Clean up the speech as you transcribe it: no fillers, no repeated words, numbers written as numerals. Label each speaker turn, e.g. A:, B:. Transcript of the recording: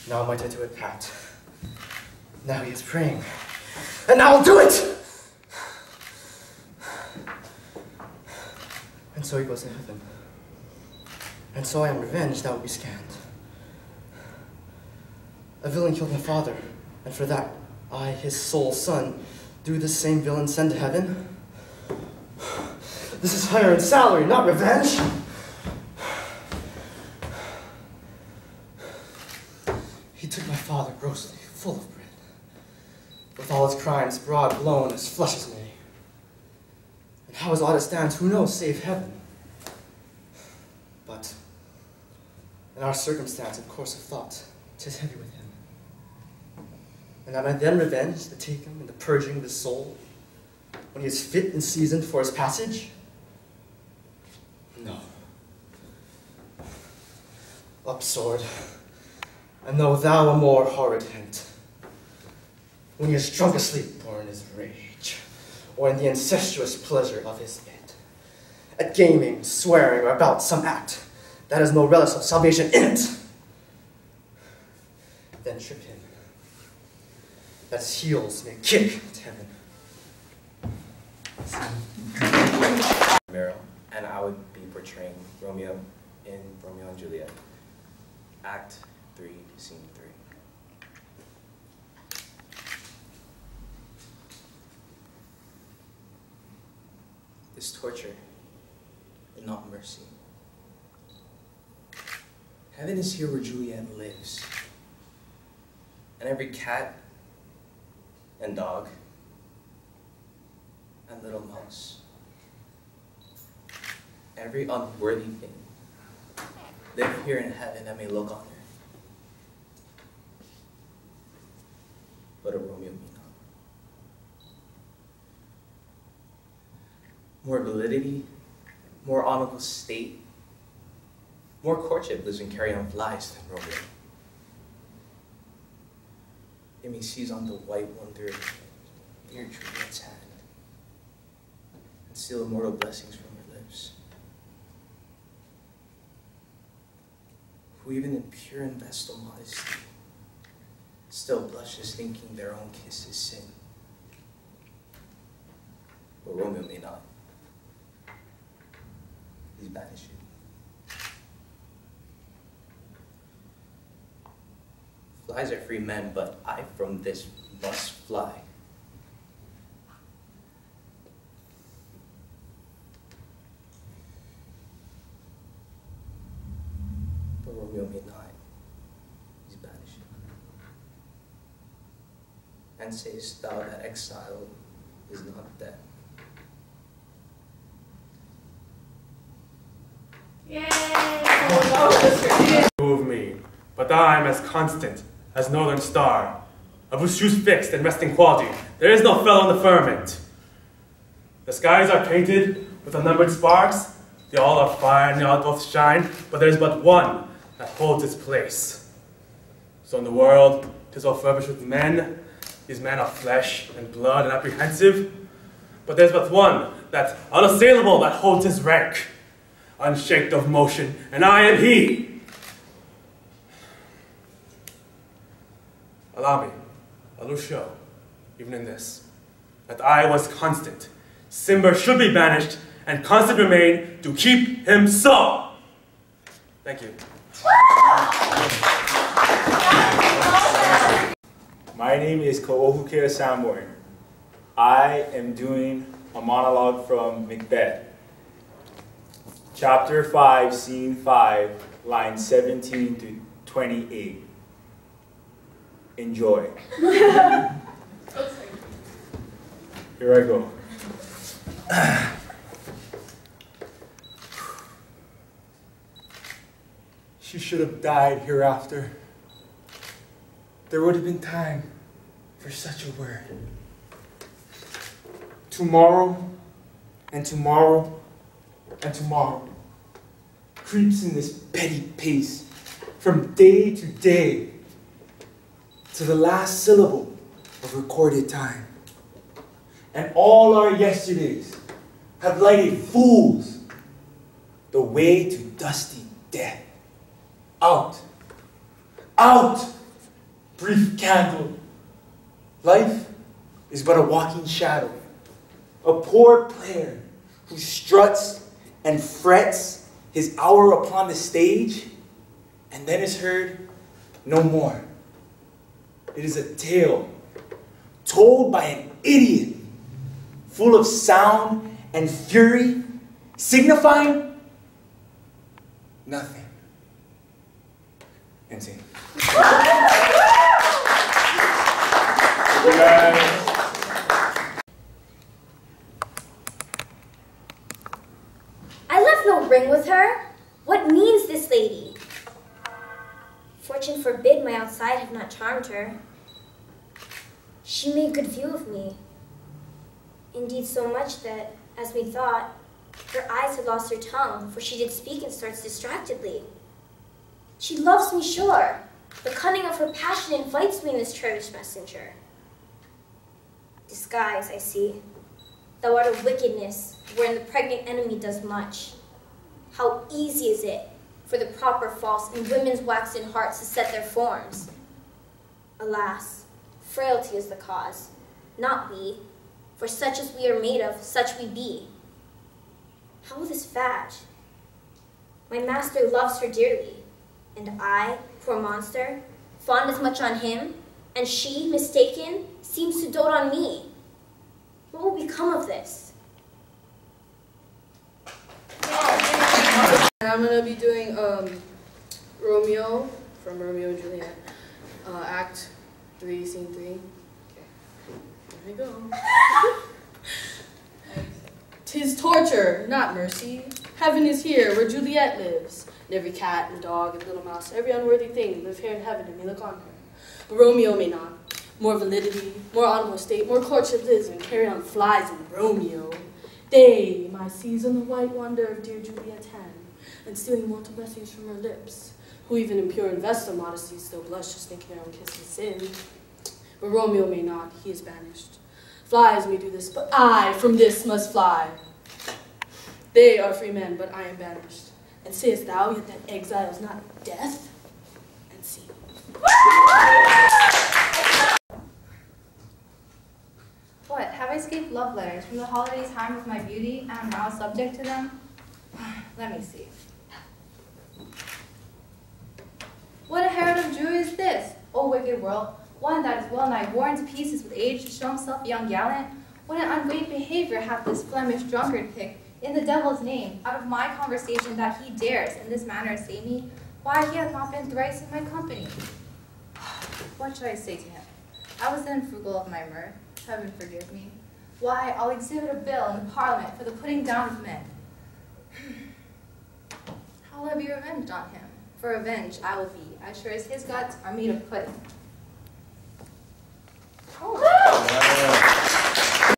A: Now might I do it, Pat. Now he is praying. And now I'll do it! And so he goes to heaven. And so I am revenged, that will be scanned. A villain killed my father, and for that, I, his sole son, do this same villain send to heaven? This is higher in salary, not revenge! He took my father grossly, full of bread, with all his crimes broad blown as flesh is made. And how his audit stands, who knows, save heaven? But in our circumstance and course of thought, 'tis heavy with him. And am I then revenged, the taking and the purging of his soul, when he is fit and seasoned for his passage? No. Up, sword, and know thou a more horrid hint, when he is drunk asleep or in his rage, or in the incestuous pleasure of his bed, at gaming, swearing, or about some act that has no relish of salvation in it. Then trip him, that his heels may kick to heaven.
B: Meryl, and I would be portraying Romeo in Romeo and Juliet, Act 3, Scene 3. This torture and not mercy. Heaven is here where Juliet lives, and every cat and dog and little mouse, every unworthy thing live here in heaven that may look on her, but a Romeo may not. More validity, more honorable state, more courtship lives in carry on flies than Romeo. It may seize on the white wonder near Juliet's hand and steal immortal blessings from her lips. Who even in pure and vestal modesty still blushes thinking their own kiss is sin. But Romeo may not. He's banished. Flies are free men, but I from this must fly. But Romeo may not. He's banished. And sayest thou that exile is not death?
C: Yay!
D: Move me, but I am as constant as northern star, of whose shoes fixed and resting quality there is no fellow in the firmament. The skies are painted with unnumbered sparks, they all are fire and they all doth shine, but there is but one that holds its place. So in the world, 'tis all furbished with men, these men are flesh and blood and apprehensive, but there's but one that's unassailable that holds his rank, unshaked of motion, and I am he. Allow me a little show, even in this, that I was constant. Cimber should be banished, and constant remain to keep him so. Thank you.
E: My name is Koohukea Sanborn. I am doing a monologue from Macbeth. Chapter 5, Scene 5, lines 17 to 28. Enjoy. Here I go. She should have died hereafter. There would have been time for such a word. Tomorrow, and tomorrow, and tomorrow creeps in this petty pace from day to day to the last syllable of recorded time. And all our yesterdays have lighted fools the way to dusty death. Out, out brief candle. Life is but a walking shadow, a poor player who struts and frets his hour upon the stage and then is heard no more. It is a tale told by an idiot, full of sound and fury, signifying nothing. And sing.
C: I left no ring with her. What means this lady? Fortune forbid my outside have not charmed her. She made good view of me. Indeed so much that, as we thought, her eyes had lost her tongue, for she did speak and starts distractedly. She loves me sure. The cunning of her passion invites me in this cherished messenger. Disguise, I see. Thou art a wickedness, wherein the pregnant enemy does much. How easy is it for the proper false in women's waxen hearts to set their forms? Alas, frailty is the cause, not we, for such as we are made of, such we be. How will this fadge? My master loves her dearly, and I, poor monster, fond as much on him, and she, mistaken, seems to dote on me. What will become of this?
F: I'm going to be doing Romeo from Romeo and Juliet, Act 3, Scene 3. Okay, here we go. 'Tis torture, not mercy. Heaven is here, where Juliet lives. And every cat and dog and little mouse, every unworthy thing live here in heaven and may look on her. But Romeo may not. More validity, more honorable state, more courtship lives and carry on flies in Romeo. They, my seas on the white wonder of dear Juliet's hand, and stealing mortal blessings from her lips, who even in pure and vestal modesty still blush just thinking her own kiss is sin. But Romeo may not, he is banished. Flies may do this, but I from this must fly. They are free men, but I am banished. And sayest thou yet that exile is not death? And see.
G: What, have I escaped love letters from the holiday time of my beauty, and am now subject to them? Let me see. What a herald of joy is this, O wicked world, one that is well nigh worn to pieces with age to show himself young gallant? What an ungreat behavior hath this Flemish drunkard picked, in the devil's name, out of my conversation that he dares in this manner say me, why he hath not been thrice in my company. What should I say to him? I was then frugal of my mirth, heaven forgive me. Why, I'll exhibit a bill in the Parliament for the putting down of men. How will I be revenged on him? For revenge I will be, as sure as his guts are made of pudding.